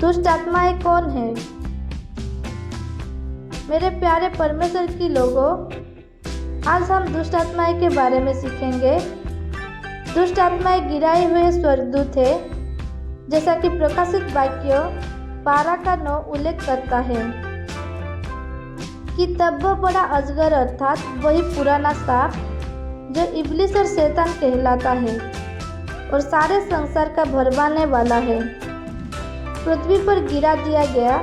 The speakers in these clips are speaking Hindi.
दुष्ट आत्माएं कौन है? मेरे प्यारे परमेश्वर की लोगों, आज हम दुष्ट आत्माएं के बारे में सीखेंगे। दुष्ट आत्माएं गिराए हुए स्वर्गदूत है, जैसा कि प्रकाशित वाक्य 12:9 उल्लेख करता है कि तब वह बड़ा अजगर अर्थात वही पुराना सांप जो इब्लिस और शैतान कहलाता है और सारे संसार का भरमाने वाला है, पृथ्वी पर गिरा दिया गया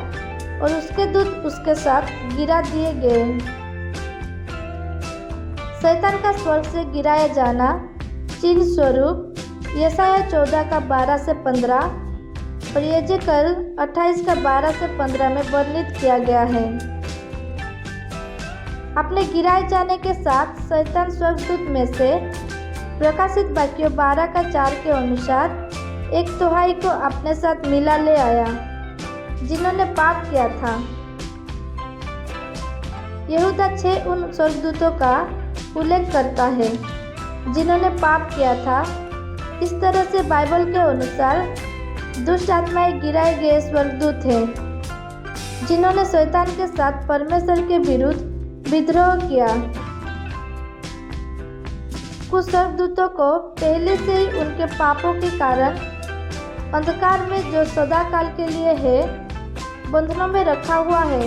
और उसके दूत उसके साथ गिरा दिए गए। शैतान का स्वर्ग से गिराया जाना चिन्ह स्वरूप यशायाह 14:12-15 और यजेकल 28:12-15 में वर्णित किया गया है। अपने गिराए जाने के साथ शैतान स्वर्गदूत में से प्रकाशित वाक्य 12:4 के अनुसार 1/3 को अपने साथ मिला ले आया, जिन्होंने पाप किया था। यहूदा 6 उन स्वर्गदूतों का उल्लेख करता है जिन्होंने पाप किया था। इस तरह से बाइबल के अनुसार दुष्ट आत्माएं गिराए गए स्वर्गदूत हैं, जिन्होंने शैतान के साथ परमेश्वर के विरुद्ध विद्रोह किया। कुछ स्वर्गदूतों को पहले से ही उनके पापों के कारण अंधकार में जो सदाकाल के लिए है बंधनों में रखा हुआ है।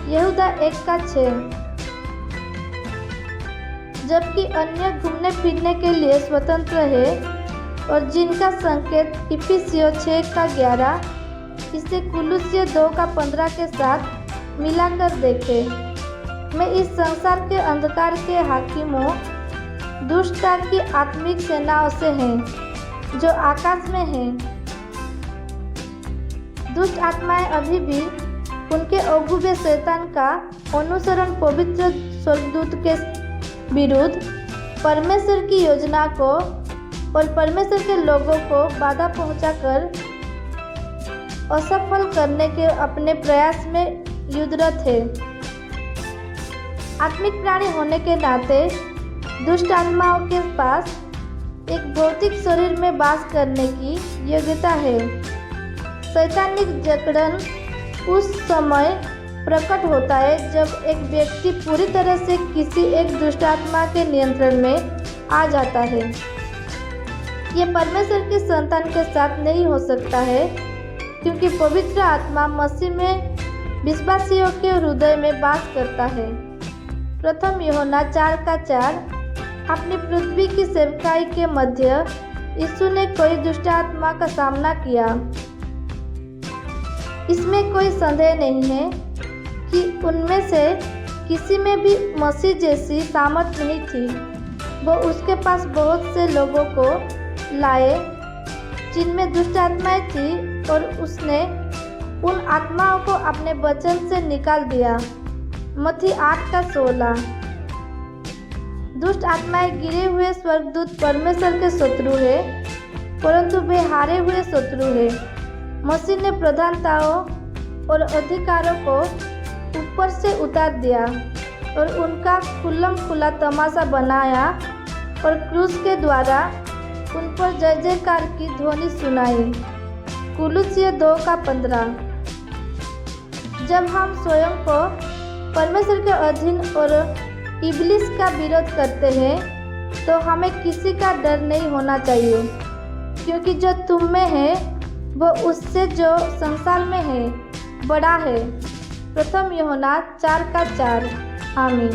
यहूदा 1:6। जबकि अन्य घूमने फिरने के लिए स्वतंत्र है और जिनका संकेत इफिसियों 6:11 इसे कुलुस्सियों 2:15 के साथ मिलाकर देखें। मैं इस संसार के अंधकार के हाकिमों दुष्टता की आत्मिक सेनाओं से हैं जो आकाश में हैं। दुष्ट आत्माएं अभी भी उनके अगुवे शैतान का अनुसरण पवित्र स्वर्गदूत के विरुद्ध परमेश्वर की योजना को और परमेश्वर के लोगों को बाधा पहुंचाकर असफल करने के अपने प्रयास में युद्धरत है। आत्मिक प्राणी होने के नाते दुष्ट आत्माओं के पास एक भौतिक शरीर में वास करने की योग्यता है। शैतानिक जकड़न उस समय प्रकट होता है जब एक व्यक्ति पूरी तरह से किसी एक दुष्ट आत्मा के नियंत्रण में आ जाता है। ये परमेश्वर की संतान के साथ नहीं हो सकता है, क्योंकि पवित्र आत्मा मसीह में विश्वासियों के हृदय में वास करता है। प्रथम यूहन्ना 4:4। अपनी पृथ्वी की सेवकाई के मध्य यीशु ने कोई दुष्ट आत्मा का सामना किया। इसमें कोई संदेह नहीं है कि उनमें से किसी में भी मसीह जैसी सामर्थ नहीं थी। वो उसके पास बहुत से लोगों को लाए जिनमें दुष्ट आत्माएं थी और उसने उन आत्माओं को अपने वचन से निकाल दिया। मत्ती 8:16। दुष्ट आत्माएं गिरे हुए स्वर्गदूत परमेश्वर के शत्रु है, परंतु वे हारे हुए शत्रु है। मसीह ने प्रधानताओं और अधिकारों को ऊपर से उतार दिया और उनका खुल्लम खुला तमाशा बनाया और क्रूस के द्वारा उन पर जय जयकार की ध्वनि सुनाई। कुलुस्सियों 2:15। जब हम स्वयं को परमेश्वर के अधीन और इब्लिस का विरोध करते हैं तो हमें किसी का डर नहीं होना चाहिए, क्योंकि जो तुम में है वो उससे जो संसार में है बड़ा है। प्रथम यूहन्ना 4:4। आमीन।